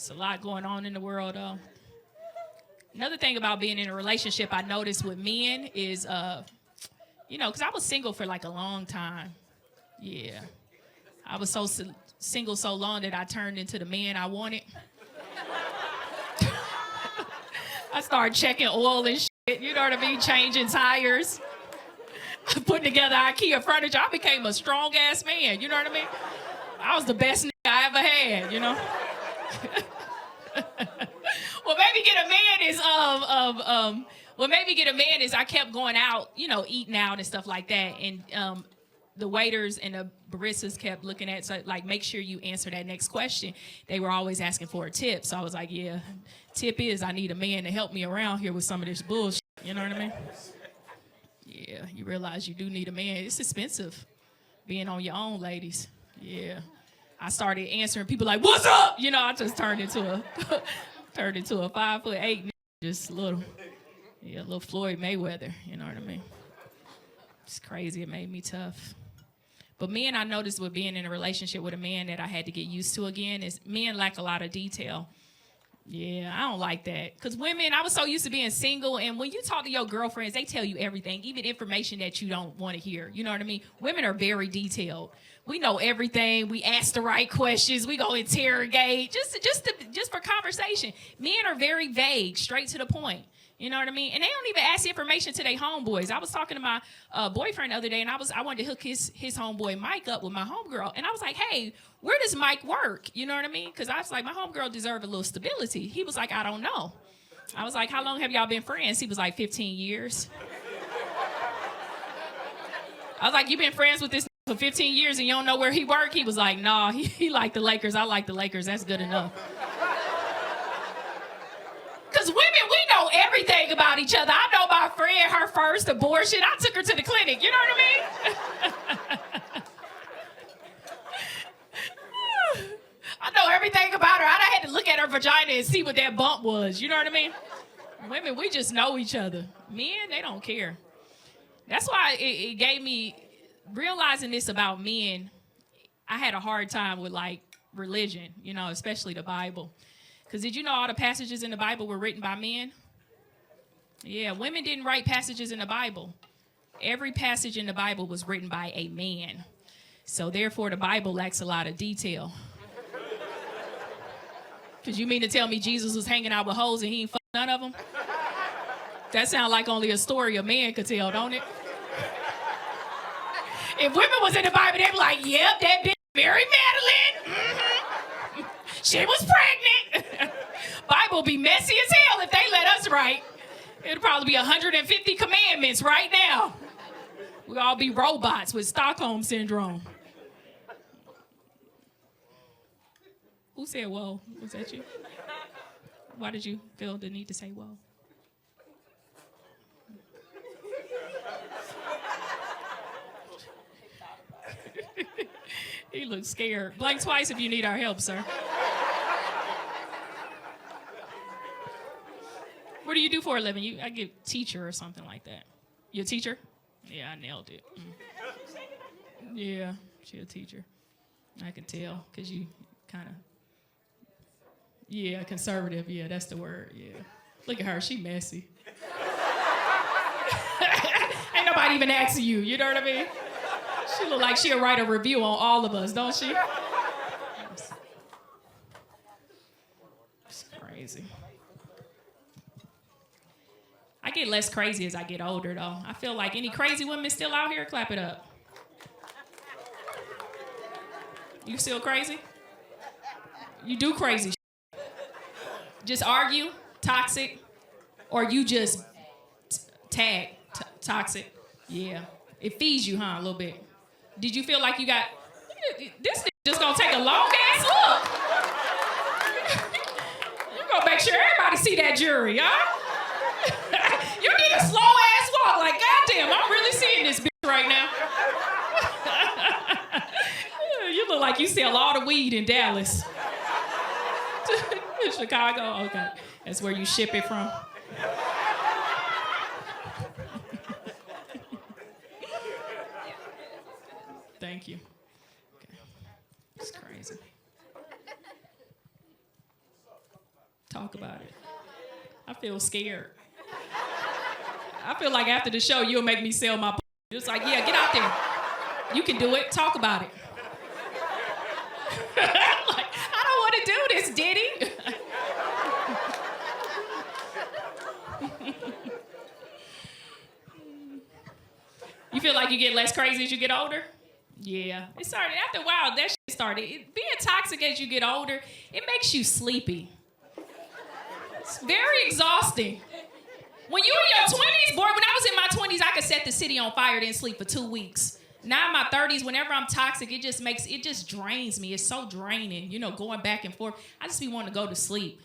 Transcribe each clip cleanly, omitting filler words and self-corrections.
It's a lot going on in the world, though. Another thing about being in a relationship I noticed with men is, because I was single for like a long time. Yeah. I was single so long that I turned into the man I wanted. I started checking oil and shit, you know what I mean? Changing tires. Putting together IKEA furniture. I became a strong-ass man, you know what I mean? I was the best nigga I ever had, you know? Maybe get a man is I kept going out, eating out and stuff like that. And the waiters and the baristas kept looking at, so like, make sure you answer that next question. They were always asking for a tip. So I was like, yeah, tip is I need a man to help me around here with some of this bullshit. You know what I mean? Yeah, you realize you do need a man. It's expensive being on your own, ladies. Yeah. I started answering people like, what's up? I just turned into a 5'8", just little Floyd Mayweather. You know what I mean? It's crazy. It made me tough. But men, I noticed with being in a relationship with a man that I had to get used to again is men lack a lot of detail. Yeah, I don't like that. Because women, I was so used to being single, and when you talk to your girlfriends, they tell you everything, even information that you don't want to hear. You know what I mean? Women are very detailed. We know everything. We ask the right questions. We go interrogate, just for conversation. Men are very vague, straight to the point. You know what I mean? And they don't even ask information to their homeboys. I was talking to my boyfriend the other day, and I wanted to hook his homeboy Mike up with my homegirl. And I was like, hey, where does Mike work? You know what I mean? Because I was like, my homegirl deserves a little stability. He was like, I don't know. I was like, how long have y'all been friends? He was like, 15 years. I was like, you been friends with this for 15 years and you don't know where he work? He was like, nah, he liked the Lakers. I like the Lakers. That's good enough. Because women, we know everything about each other. I know my friend, her first abortion. I took her to the clinic. You know what I mean? I know everything about her. I had to look at her vagina and see what that bump was. You know what I mean? Women, we just know each other. Men, they don't care. That's why it gave me, realizing this about men, I had a hard time with, like, religion, especially the Bible. Because did you know all the passages in the Bible were written by men? Yeah, women didn't write passages in the Bible. Every passage in the Bible was written by a man. So therefore, the Bible lacks a lot of detail. Because you mean to tell me Jesus was hanging out with hoes and he ain't fucked none of them? That sounds like only a story a man could tell, don't it? If women was in the Bible, they'd be like, yep, that bitch Mary Magdalene. Mm-hmm. She was pregnant. Bible be messy as hell if they let us write. It'll probably be 150 commandments right now. We'll all be robots with Stockholm Syndrome. Who said whoa? Was that you? Why did you feel the need to say whoa? He looks scared. Blink twice if you need our help, sir. What do you do for a living? I get teacher or something like that. You a teacher? Yeah, I nailed it. Yeah, she a teacher. I can tell because you kind of, yeah, conservative. Yeah, that's the word. Yeah. Look at her. She messy. Ain't nobody even asking you. You know what I mean? She look like she'll write a review on all of us, don't she? It's crazy. I get less crazy as I get older, though. I feel like any crazy women still out here, clap it up. You still crazy? You do crazy shit. Just argue, toxic, or you just tag, toxic. Yeah. It feeds you, huh, a little bit. Did you feel like you got, this nigga just gonna take a long ass look. You gonna make sure everybody see that jury, huh? You need a slow ass walk, like, goddamn, I'm really seeing this bitch right now. You look like you sell all the weed in Dallas. Chicago, okay. That's where you ship it from. Thank you. Okay. It's crazy. Talk about it. I feel scared. I feel like after the show, you'll make me sell my. It's like, yeah, get out there. You can do it. Talk about it. Like, I don't want to do this, Diddy. You feel like you get less crazy as you get older? Yeah. It started, after a while, that shit started. Being toxic as you get older, it makes you sleepy. It's very exhausting. When you in your 20s, boy, when I was in my 20s, I could set the city on fire, didn't sleep for 2 weeks. Now in my 30s, whenever I'm toxic, it just drains me. It's so draining, going back and forth. I just be wanting to go to sleep.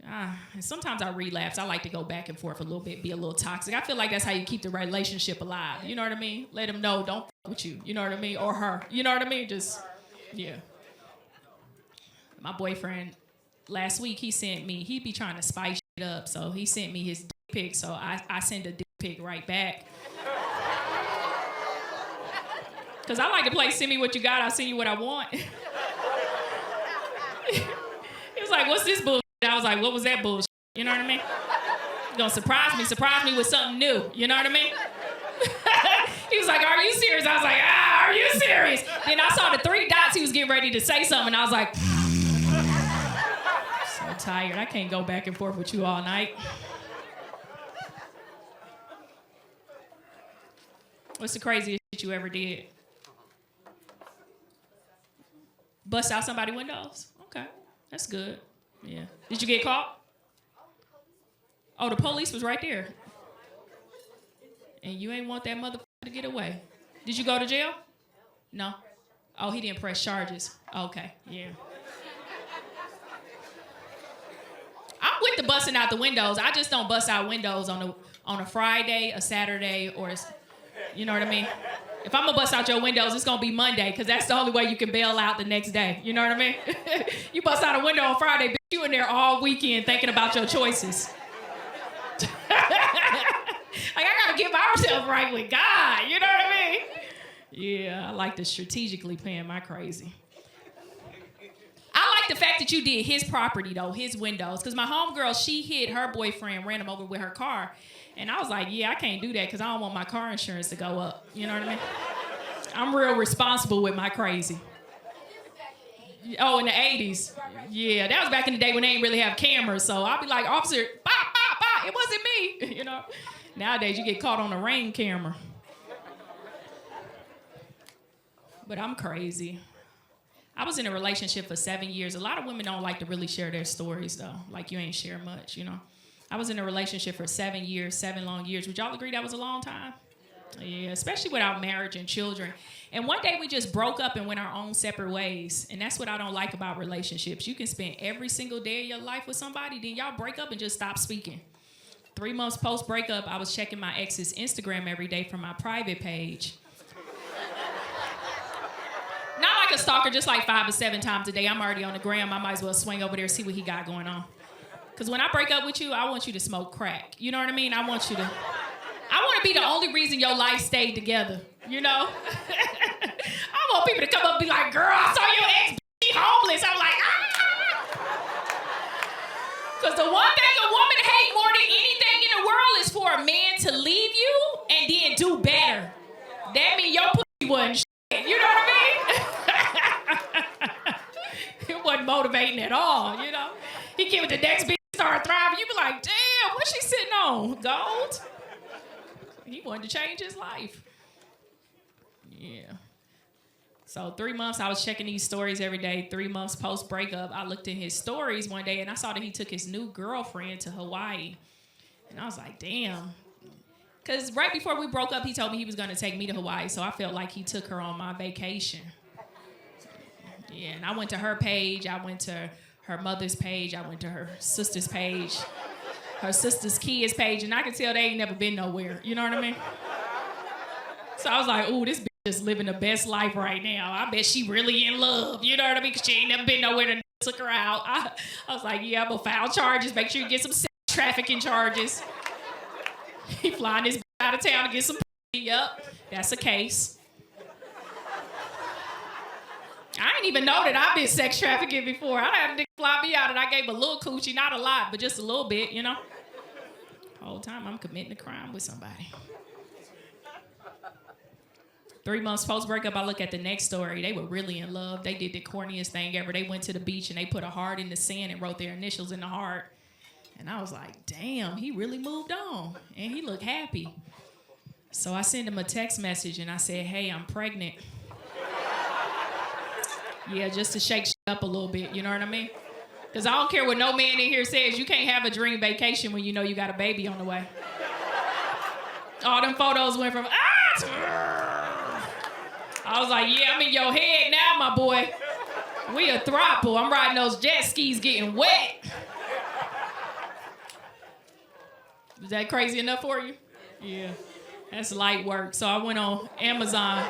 And sometimes I relapse. I like to go back and forth a little bit, be a little toxic. I feel like that's how you keep the relationship alive. You know what I mean? Let them know, don't f with you. You know what I mean? Or her. You know what I mean? Just, yeah. My boyfriend, last week, he be trying to spice shit up. So he sent me his dick pic. So I send a dick pic right back. Because I like to play send me what you got, I'll send you what I want. He was like, what's this bullshit? I was like, what was that bullshit? You know what I mean? You're gonna surprise me with something new. You know what I mean? He was like, are you serious? I was like, are you serious? Then I saw the 3 dots, he was getting ready to say something, and I was like, so tired. I can't go back and forth with you all night. What's the craziest shit you ever did? Bust out somebody's windows? Okay, that's good. Yeah. Did you get caught? Oh, the police was right there. And you ain't want that motherfucker to get away. Did you go to jail? No. Oh, he didn't press charges. Okay, yeah. I'm with the busting out the windows. I just don't bust out windows on a Friday, a Saturday, or you know what I mean? If I'm gonna bust out your windows, it's gonna be Monday, because that's the only way you can bail out the next day. You know what I mean? You bust out a window on Friday, bitch, you in there all weekend thinking about your choices. Like, I gotta get myself right with God, you know what I mean? Yeah, I like to strategically plan my crazy. I like the fact that you did his property, though, his windows, because my homegirl, she hit her boyfriend, ran him over with her car. And I was like, yeah, I can't do that because I don't want my car insurance to go up. You know what I mean? I'm real responsible with my crazy. Oh, in the 80s. Yeah, that was back in the day when they didn't really have cameras. So I'll be like, officer, bop, bop, bop. It wasn't me. You know? Nowadays, you get caught on a Ring camera. But I'm crazy. I was in a relationship for 7 years. A lot of women don't like to really share their stories, though. Like, you ain't share much, you know? I was in a relationship for 7 years, 7 long years. Would y'all agree that was a long time? Yeah, especially without marriage and children. And one day we just broke up and went our own separate ways. And that's what I don't like about relationships. You can spend every single day of your life with somebody, then y'all break up and just stop speaking. 3 months post-breakup, I was checking my ex's Instagram every day from my private page. Not like a stalker, just like 5 or 7 times a day. I'm already on the gram. I might as well swing over there and see what he got going on. Because when I break up with you, I want you to smoke crack. You know what I mean? I want to be the only reason your life stayed together, you know? I want people to come up and be like, girl, I saw your ex be homeless. I'm like, Because the one thing a woman hate more than anything in the world is for a man to leave you and then do better. That means your pussy wasn't shit. You know what I mean? It wasn't motivating at all, you know? He came with the next bitch, start thriving. You be like, damn, what's she sitting on? Gold? He wanted to change his life. Yeah. So 3 months, I was checking these stories every day. 3 months post-breakup, I looked in his stories one day, and I saw that he took his new girlfriend to Hawaii. And I was like, damn. Because right before we broke up, he told me he was going to take me to Hawaii, so I felt like he took her on my vacation. Yeah, and I went to her page. I went to her mother's page. I went to her sister's page, her sister's kids page, and I could tell they ain't never been nowhere. You know what I mean? So I was like, ooh, this bitch is living the best life right now. I bet she really in love. You know what I mean? Because she ain't never been nowhere to took her out. I was like, yeah, I'm going to file charges. Make sure you get some sex trafficking charges. He flying this bitch out of town to get some. Yep, that's a case. I didn't even know that I've been sex trafficking before. I had a nigga fly me out and I gave a little coochie, not a lot, but just a little bit, you know. The whole time I'm committing a crime with somebody. 3 months post-breakup, I look at the next story. They were really in love. They did the corniest thing ever. They went to the beach and they put a heart in the sand and wrote their initials in the heart. And I was like, damn, he really moved on. And he looked happy. So I sent him a text message and I said, hey, I'm pregnant. Yeah, just to shake shit up a little bit, you know what I mean? Because I don't care what no man in here says. You can't have a dream vacation when you know you got a baby on the way. All them photos went from, I was like, yeah, I'm in your head now, my boy. We a throuple. I'm riding those jet skis getting wet. Is that crazy enough for you? Yeah, that's light work. So I went on Amazon.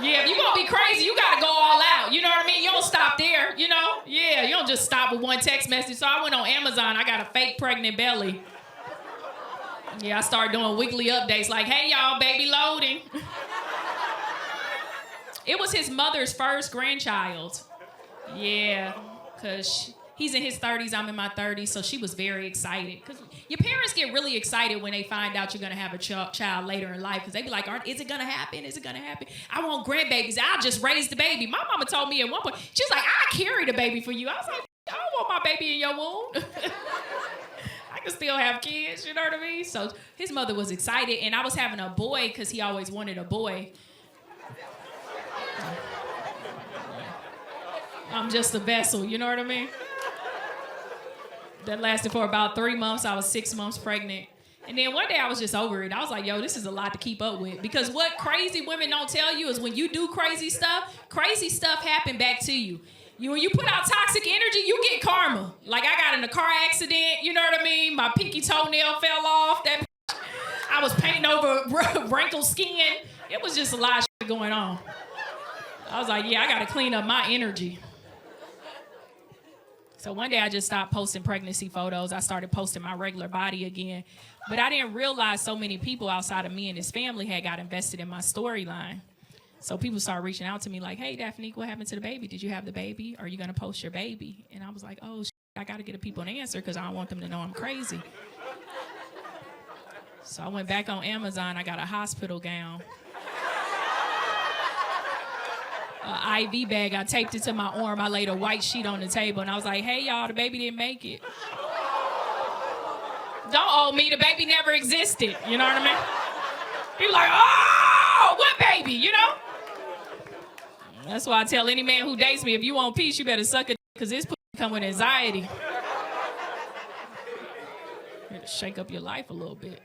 Yeah, if you gonna be crazy, you gotta go all out. You know what I mean? You don't stop there, you know? Yeah, you don't just stop with one text message. So I went on Amazon. I got a fake pregnant belly. Yeah, I started doing weekly updates like, hey, y'all, baby loading. It was his mother's first grandchild. Yeah, because he's in his 30s, I'm in my 30s, so she was very excited. Because your parents get really excited when they find out you're going to have a child later in life, because they be like, is it going to happen? Is it going to happen? I want grandbabies. I'll just raise the baby. My mama told me at one point, she was like, I'll carry the baby for you. I was like, I don't want my baby in your womb. I can still have kids, you know what I mean? So his mother was excited, and I was having a boy because he always wanted a boy. I'm just a vessel, you know what I mean? That lasted for about 3 months. I was 6 months pregnant. And then one day I was just over it. I was like, yo, this is a lot to keep up with. Because what crazy women don't tell you is when you do crazy stuff happen back to you. When you put out toxic energy, you get karma. Like I got in a car accident, you know what I mean? My pinky toenail fell off. I was painting over wrinkled skin. It was just a lot of shit going on. I was like, yeah, I got to clean up my energy. So one day I just stopped posting pregnancy photos. I started posting my regular body again. But I didn't realize so many people outside of me and his family had got invested in my storyline. So people started reaching out to me like, hey, Daphnique, what happened to the baby? Did you have the baby? Are you going to post your baby? And I was like, oh, I got to get people an answer because I don't want them to know I'm crazy. So I went back on Amazon. I got a hospital gown. An IV bag. I taped it to my arm. I laid a white sheet on the table, and I was like, hey, y'all, the baby didn't make it. Don't owe me. The baby never existed. You know what I mean? People like, oh, what baby? You know? That's why I tell any man who dates me, if you want peace, you better suck it, because this pussy come with anxiety. You better shake up your life a little bit.